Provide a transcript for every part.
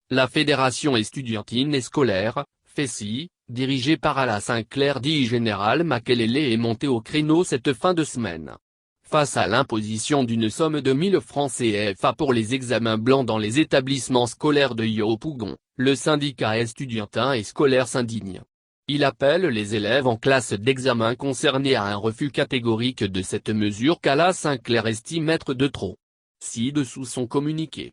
La Fédération estudiantine et scolaire, FESI, dirigée par Ala Sinclair dit Général Makelele est montée au créneau cette fin de semaine. Face à l'imposition d'une somme de 1000 francs CFA pour les examens blancs dans les établissements scolaires de Yopougon, le syndicat estudiantin et scolaire s'indigne. Il appelle les élèves en classe d'examen concernés à un refus catégorique de cette mesure qu'Ala Sinclair estime être de trop. Ci-dessous son communiqué.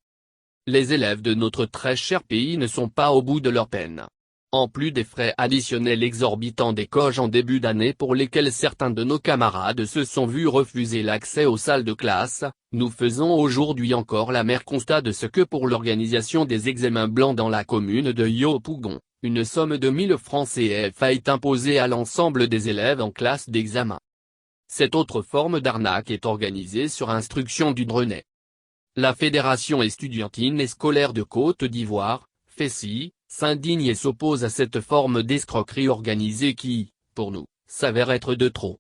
Les élèves de notre très cher pays ne sont pas au bout de leur peine. En plus des frais additionnels exorbitants des COJ en début d'année pour lesquels certains de nos camarades se sont vus refuser l'accès aux salles de classe, nous faisons aujourd'hui encore l'amer constat de ce que pour l'organisation des examens blancs dans la commune de Yopougon, une somme de 1000 francs CFA est imposée à l'ensemble des élèves en classe d'examen. Cette autre forme d'arnaque est organisée sur instruction du Drenet. La Fédération estudiantine et scolaire de Côte d'Ivoire, FESI, s'indigne et s'oppose à cette forme d'escroquerie organisée qui, pour nous, s'avère être de trop.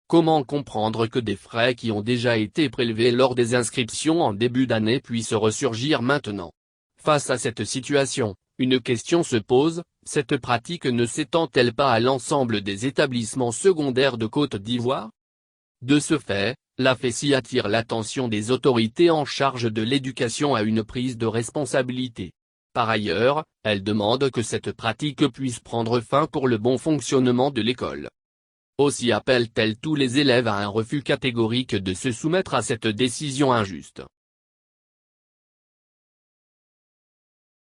Comment comprendre que des frais qui ont déjà été prélevés lors des inscriptions en début d'année puissent ressurgir maintenant? Face à cette situation, une question se pose, cette pratique ne s'étend-elle pas à l'ensemble des établissements secondaires de Côte d'Ivoire? De ce fait, la FESI attire l'attention des autorités en charge de l'éducation à une prise de responsabilité. Par ailleurs, elle demande que cette pratique puisse prendre fin pour le bon fonctionnement de l'école. Aussi appelle-t-elle tous les élèves à un refus catégorique de se soumettre à cette décision injuste.